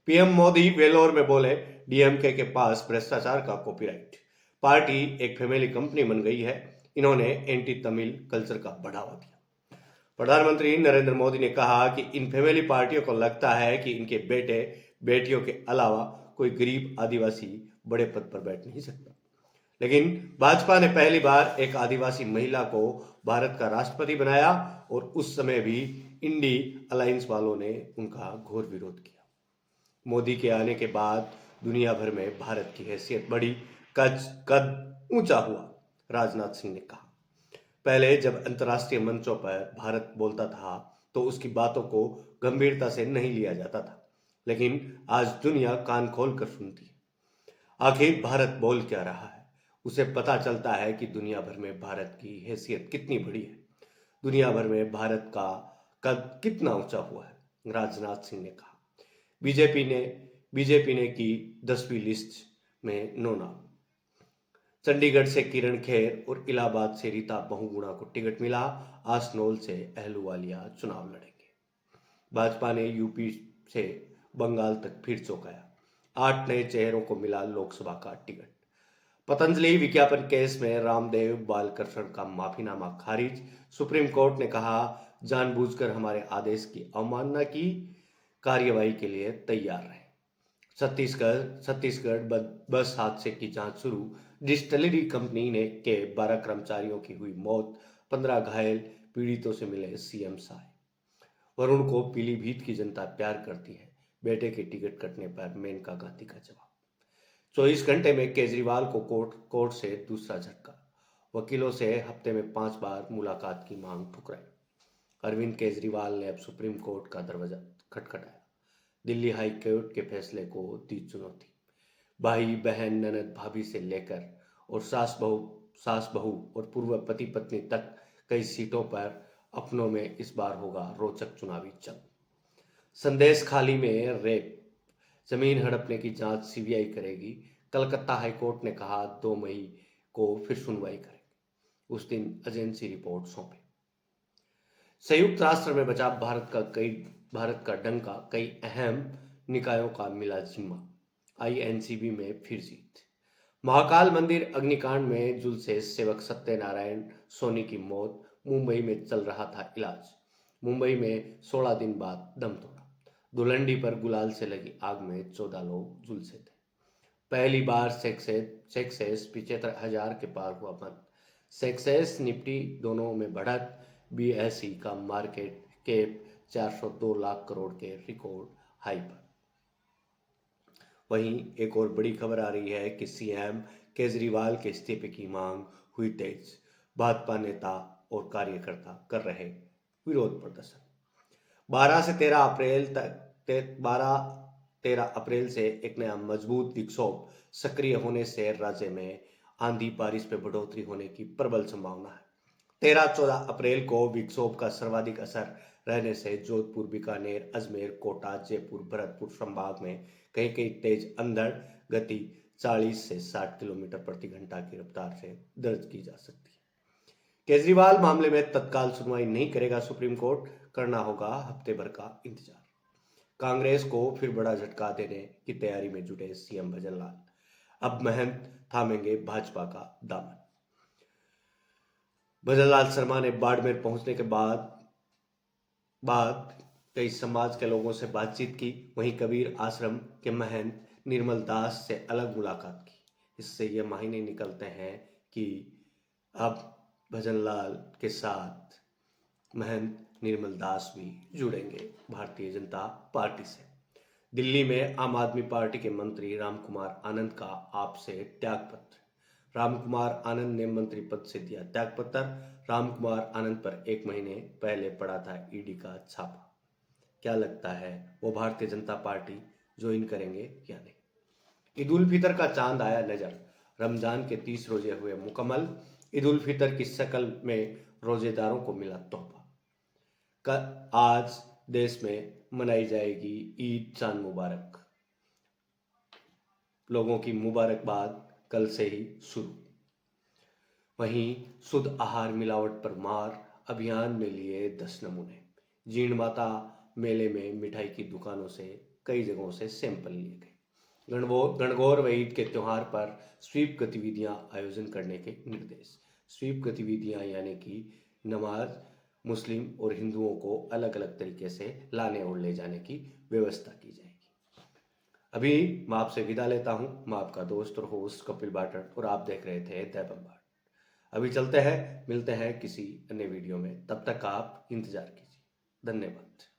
PM Modi Vellore में बोले, DMK के पास भ्रष्टाचार का कॉपीराइट। पार्टी एक फैमिली कंपनी बन गई है। इन्होंने एंटी तमिल कल्चर का बढ़ावा दिया। प्रधानमंत्री नरेंद्र मोदी ने कहा कि इन फैमिली पार्टियों को लगता है कि इनके बेटे बेटियों के अलावा कोई गरीब आदिवासी बड़े पद पर बैठ नहीं सकता। लेकिन भाजपा ने पहली बार एक आदिवासी महिला को भारत का राष्ट्रपति बनाया और उस समय भी इंडी अलायंस वालों ने उनका घोर विरोध किया। मोदी के आने के बाद दुनिया भर में भारत की हैसियत बढ़ी, कद ऊंचा हुआ, राजनाथ सिंह ने कहा। पहले जब अंतर्राष्ट्रीय मंचों पर भारत बोलता था तो उसकी बातों को गंभीरता से नहीं लिया जाता था, लेकिन आज दुनिया कान खोल कर सुनती है। आखिर भारत बोल क्या रहा है, उसे पता चलता है कि दुनिया भर में भारत की हैसियत कितनी बड़ी है, दुनिया भर में भारत का कद कितना ऊंचा हुआ है, राजनाथ सिंह ने कहा। बीजेपी ने की 10वीं लिस्ट में 9 नाम। चंडीगढ़ से किरण खेर और इलाहाबाद से रीता बहुगुणा को टिकट मिला। आसनोल से अहलूवालिया चुनाव लड़ेंगे। भाजपा ने यूपी से बंगाल तक फिर चौंकाया। 8 नए चेहरों को मिला लोकसभा का टिकट। पतंजलि विज्ञापन केस में रामदेव बालकृष्ण का माफीनामा खारिज। सुप्रीम कोर्ट ने कहा, जानबूझकर हमारे आदेश की अवमानना की, कार्यवाही के लिए तैयार रहे। छत्तीसगढ़ बस हादसे की जांच शुरू। डिस्टिलरी कंपनी ने के 12 कर्मचारियों की हुई मौत, 15 घायल, पीड़ितों से मिले सीएम साय। वरुण को पीलीभीत की जनता प्यार करती है, बेटे के टिकट कटने पर मेनका गांधी का जवाब। 24 घंटे में केजरीवाल को कोर्ट से दूसरा झटका। वकीलों से हफ्ते में 5 बार मुलाकात की मांग ठुकराई। अरविंद केजरीवाल ने अब सुप्रीम कोर्ट का दरवाजा खटखटाया। दिल्ली हाई कोर्ट के फैसले को दी चुनौती। भाई बहन ननद भाभी से लेकर और सास बहू और पूर्व पति पत्नी तक कई सीटों पर अपनों में इस बार होगा रोचक चुनावी जंग। संदेश खाली में रेप, जमीन हड़पने की जांच सीबीआई करेगी। कलकत्ता हाईकोर्ट ने कहा 2 मई को फिर सुनवाई करेंगे, उस दिन एजेंसी रिपोर्ट सौंपे। संयुक्त राष्ट्र में बचा भारत का डंका, कई अहम निकायों का मिला जिम्मा। आईएनसीबी में फिर जीत। महाकाल मंदिर अग्निकांड में जुलसे सेवक सत्यनारायण सोनी की मौत। मुंबई में चल रहा था इलाज। मुंबई में 16 दिन बाद दम तोड़ा। धुलंडी पर गुलाल से लगी आग में 14 लोग झुलसे थे। पहली बार सेक्सेस 75,000 के पार हुआ बंद। सेक्सेस निफ्टी दोनों में बढ़त। बीएसई का मार्केट कैप 402 लाख करोड़ के रिकॉर्ड हाई पर। वहीं एक और बड़ी खबर आ रही है कि सीएम केजरीवाल के इस्तीफे की मांग हुई तेज। भाजपा नेता और कार्यकर्ता कर रहे विरोध प्रदर्शन। 12 से 13 अप्रैल तक 12-13 अप्रैल से एक नया मजबूत विक्षोभ सक्रिय होने से राज्य में आंधी बारिश में बढ़ोतरी होने की प्रबल संभावना है। 13-14 अप्रैल को विक्षोभ का सर्वाधिक असर रहने से जोधपुर, बीकानेर, अजमेर, कोटा, जयपुर, भरतपुर संभाग में कहीं कहीं तेज अंधड़ गति 40 से 60 किलोमीटर प्रति घंटा की रफ्तार से दर्ज की जा सकती है। केजरीवाल मामले में तत्काल सुनवाई नहीं करेगा सुप्रीम कोर्ट, करना होगा हफ्ते भर का इंतजार। कांग्रेस को फिर बड़ा झटका देने की तैयारी में जुटे सीएम भजनलाल। अब महंत थामेंगे भाजपा का दामन। भजनलाल शर्मा ने बाड़मेर पहुंचने के बाद कई समाज के लोगों से बातचीत की। वहीं कबीर आश्रम के महंत निर्मल दास से अलग मुलाकात की। इससे ये मायने निकलते हैं कि अब भजनलाल के साथ महंत निर्मल दास भी जुड़ेंगे भारतीय जनता पार्टी से। दिल्ली में आम आदमी पार्टी के मंत्री रामकुमार आनंद का आप से त्यागपत्र। रामकुमार आनंद ने मंत्री पद से दिया त्यागपत्र। रामकुमार आनंद पर 1 महीने पहले पड़ा था ईडी का छापा। क्या लगता है, वो भारतीय जनता पार्टी ज्वाइन करेंगे या नहीं? ईद उल फितर का चांद आया नजर। रमजान के 30 रोजे हुए मुकम्मल। ईद उल फितर की शक्ल में रोजेदारों को मिला तोहफा। आज देश में मनाई जाएगी ईद चांद मुबारक। लोगों की मुबारकबाद कल से ही शुरू। वहीं शुद्ध आहार मिलावट पर मार अभियान में लिए 10 नमूने। जीण माता मेले में मिठाई की दुकानों से कई जगहों से सैंपल लिए गए। गणगौर व ईद के त्योहार पर स्वीप गतिविधियां आयोजन करने के निर्देश। स्वीप गतिविधियां यानी कि नमाज मुस्लिम और हिंदुओं को अलग अलग तरीके से लाने और ले जाने की व्यवस्था की जाएगी। अभी मैं आपसे विदा लेता हूं। मैं आपका दोस्त और होस्ट कपिल बाटर और आप देख रहे थे द बम्बार्ड। अभी चलते हैं, मिलते हैं किसी अन्य वीडियो में। तब तक आप इंतजार कीजिए। धन्यवाद।